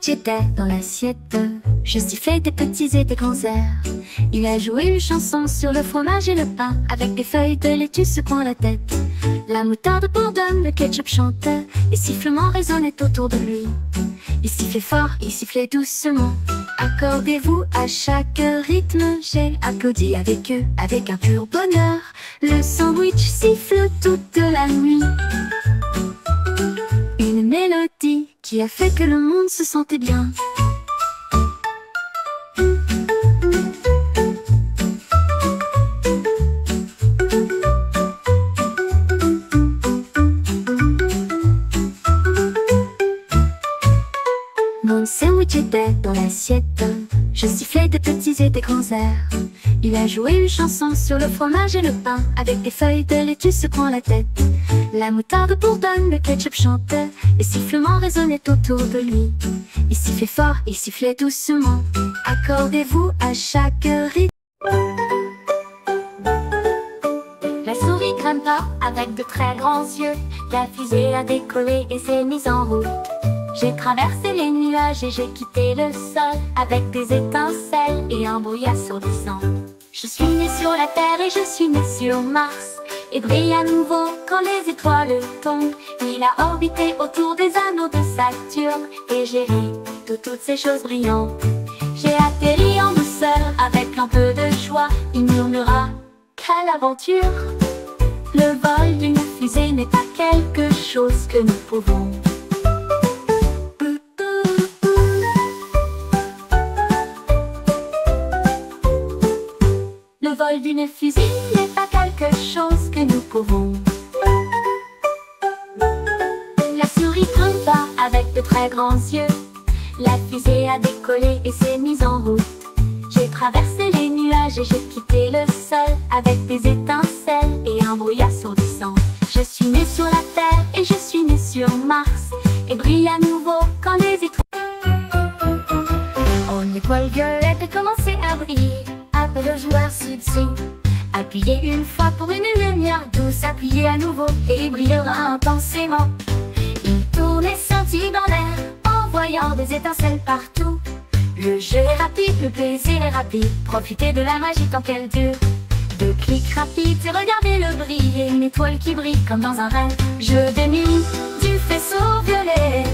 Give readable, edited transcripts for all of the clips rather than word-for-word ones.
sandwich était dans l'assiette. Je sifflais des petits et des grands airs. Il a joué une chanson sur le fromage et le pain, avec des feuilles de laitue secouant la tête. La moutarde bourdonne, le ketchup chante, les sifflements résonnaient autour de lui. Il sifflait fort, il sifflait doucement. Accordez-vous à chaque rythme. J'ai applaudi avec eux, avec un pur bonheur. Le sandwich siffle toute la nuit. Une mélodie qui a fait que le monde se sentait bien. Mon sandwich était dans l'assiette. Je sifflais des petits et des grands airs. Il a joué une chanson sur le fromage et le pain, avec des feuilles de laitue secouant la tête. La moutarde bourdonne, le ketchup chante, les sifflements résonnaient autour de lui. Il sifflait fort, il sifflait doucement. Accordez-vous à chaque rythme. La souris grimpa avec de très grands yeux. La fusée a décollé et s'est mise en route. J'ai traversé les nuages et j'ai quitté le sol, avec des étincelles et un bruit assourdissant. Je suis né sur la Terre et je suis né sur Mars, et brille à nouveau quand les étoiles tombent. Il a orbité autour des anneaux de Saturne, et j'ai ri de toutes ces choses brillantes. J'ai atterri en douceur avec un peu de joie. Il murmura: quelle aventure! Le vol d'une fusée n'est pas quelque chose que nous pouvons. Le vol d'une fusée n'est pas quelque chose que nous pouvons. La souris grimpa avec de très grands yeux. La fusée a décollé et s'est mise en route. J'ai traversé les nuages et j'ai quitté le sol, avec des étincelles et un bruit assourdissant. Je suis né sur la Terre et je suis né sur Mars, et brille à nouveau quand les étoiles. Une étoile violette a commencé à briller. Appelle le joueur ci-dessous. Appuyez une fois pour une lumière douce. Appuyez à nouveau et il brillera intensément. Il tourne et scintille dans l'air, envoyant des étincelles partout. Le jeu est rapide, le plaisir est rapide. Profitez de la magie tant qu'elle dure. Deux clics rapides et regardez le briller. Une étoile qui brille comme dans un rêve. Jeu de nuit du faisceau violet.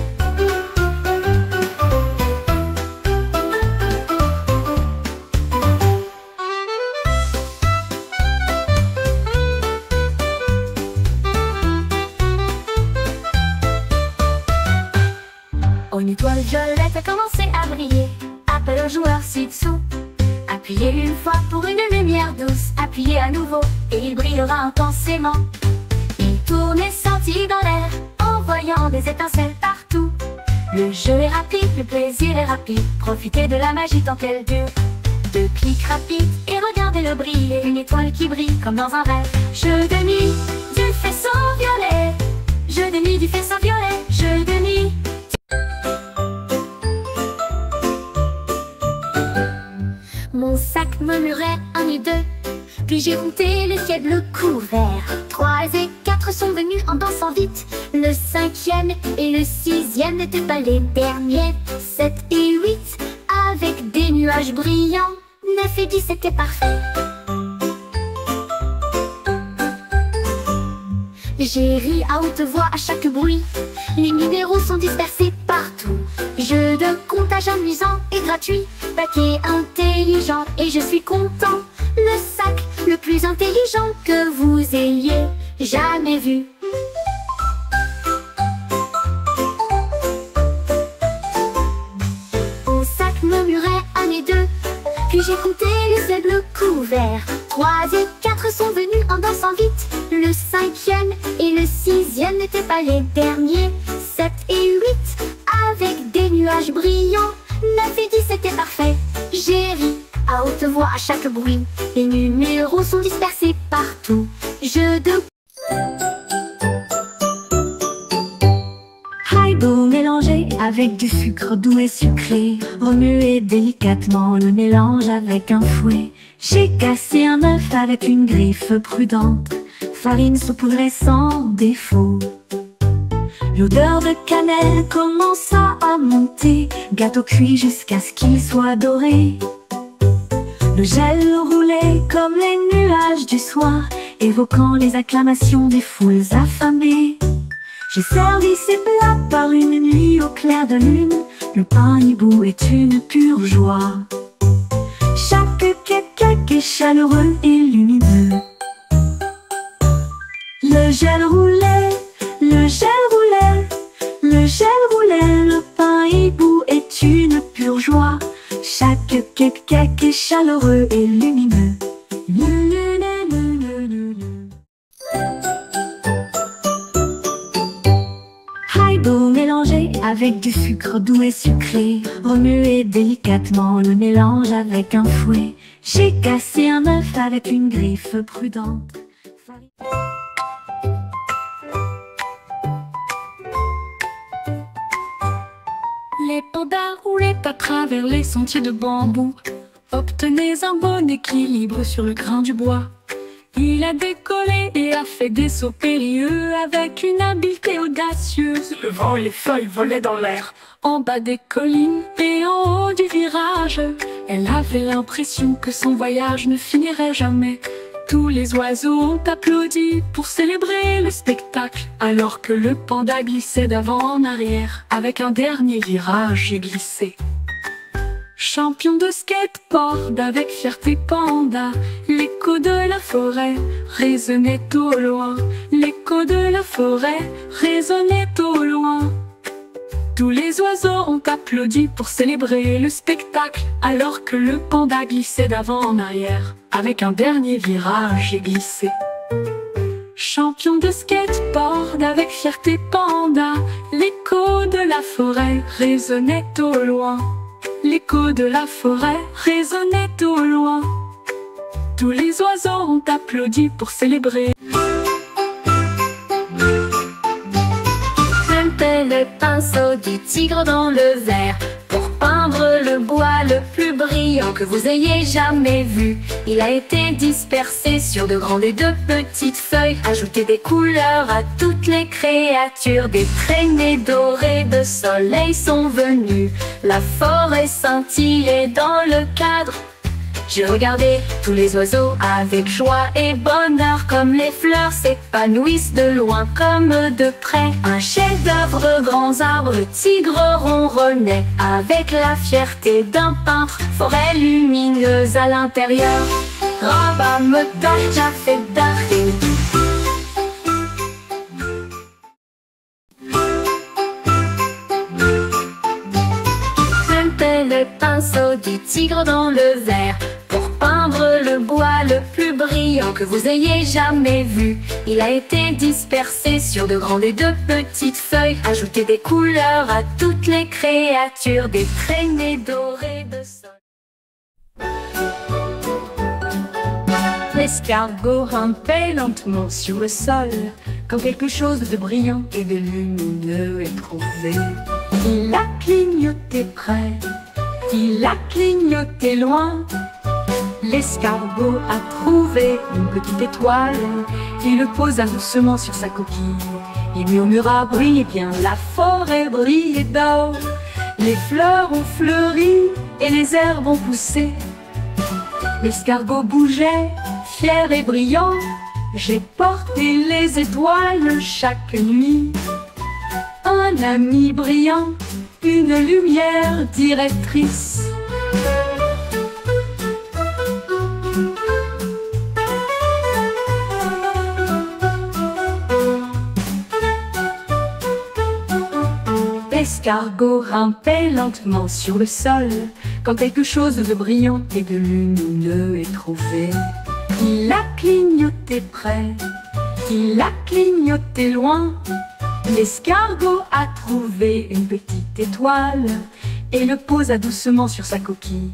Une étoile violette a commencé à briller. Appelle au joueur ci-dessous. Appuyez une fois pour une lumière douce. Appuyez à nouveau et il brillera intensément. Il tourne et scintille dans l'air, envoyant des étincelles partout. Le jeu est rapide, le plaisir est rapide. Profitez de la magie tant qu'elle dure. Deux clics rapides et regardez le briller. Une étoile qui brille comme dans un rêve. Jeu de nuit du faisceau violet. Jeu de nuit du faisceau violet. Jeu de nuit. Mon sac murmurait 1 et 2. Puis j'ai compté les ciels bleu couverts. 3 et 4 sont venus en dansant vite. Le 5e et le 6e n'étaient pas les derniers. 7 et 8 avec des nuages brillants. 9 et 10 c'était parfait. J'ai ri à haute voix à chaque bruit. Les numéros sont dispersés partout. Jeu de comptage amusant et gratuit. Paquet intelligent et je suis content. Le sac le plus intelligent que vous ayez jamais vu. Mon sac murmurait 1 et 2. Puis j'ai compté les ciels bleus couverts. 3 et 4 sont venus en dansant vite. Le 5e et le 6e n'étaient pas les derniers. 7 et 8 avec des nuages brillants. 9 et 10 c'était parfait. J'ai ri à haute voix à chaque bruit. Les numéros sont dispersés partout. Jeu de Haribo mélangé avec du sucre doux et sucré. Remuez délicatement le mélange avec un fouet. J'ai cassé un œuf avec une griffe prudente. Farine saupoudrée sans défaut. L'odeur de cannelle commença à monter, gâteau cuit jusqu'à ce qu'il soit doré. Le gel roulait comme les nuages du soir, évoquant les acclamations des foules affamées. J'ai servi ces plats par une nuit au clair de lune. Le pain hibou est une pure joie. Chaque cake est chaleureux et lumineux. Le gel roulait, le gel roulait, le gel roulait. Le pain hibou est une pure joie. Chaque cake est chaleureux et lumineux. Haribo mélangé avec du sucre doux et sucré. Remuez délicatement le mélange avec un fouet. J'ai cassé un œuf avec une griffe prudente. Les pandas roulaient à travers les sentiers de bambou. Obtenez un bon équilibre sur le grain du bois. Il a décollé et a fait des sauts périlleux avec une habileté audacieuse. Le vent et les feuilles volaient dans l'air. En bas des collines et en haut du virage, elle avait l'impression que son voyage ne finirait jamais. Tous les oiseaux ont applaudi pour célébrer le spectacle, alors que le panda glissait d'avant en arrière. Avec un dernier virage, j'ai glissé. Champion de skateboard avec fierté panda, l'écho de la forêt résonnait au loin. L'écho de la forêt résonnait au loin. Tous les oiseaux ont applaudi pour célébrer le spectacle, alors que le panda glissait d'avant en arrière. Avec un dernier virage, j'ai glissé. Champion de skateboard avec fierté panda, l'écho de la forêt résonnait au loin. L'écho de la forêt résonnait au loin. Tous les oiseaux ont applaudi pour célébrer. C'était le pinceau du tigre dans le verre pour peindre le bois le plus brillant que vous ayez jamais vu. Il a été dispersé sur de grandes et de petites feuilles. Ajoutez des couleurs à toutes les créatures. Des traînées dorées de soleil sont venues. La forêt scintillait dans le cadre. J'ai regardé tous les oiseaux avec joie et bonheur, comme les fleurs s'épanouissent de loin comme de près. Un chef-d'œuvre de grands arbres, le tigre ronronnait avec la fierté d'un peintre. Forêt lumineuse à l'intérieur, Rabba me déjà fait d'arrêt. C'était le pinceau du tigre dans le verre pour peindre le bois le plus brillant que vous ayez jamais vu. Il a été dispersé sur de grandes et de petites feuilles. Ajoutez des couleurs à toutes les créatures. Des traînées dorées de sol. L'escargot rampait lentement sur le sol quand quelque chose de brillant et de lumineux est trouvé. Il a clignoté près, il a clignoté loin. L'escargot a trouvé une petite étoile et le posa doucement sur sa coquille. Il murmura: brille bien, la forêt brille d'or. Les fleurs ont fleuri et les herbes ont poussé. L'escargot bougeait, fier et brillant. J'ai porté les étoiles chaque nuit. Un ami brillant, une lumière directrice. L'escargot rampait lentement sur le sol quand quelque chose de brillant et de lumineux est trouvé. Il a clignoté près, il a clignoté loin. L'escargot a trouvé une petite étoile et le posa doucement sur sa coquille.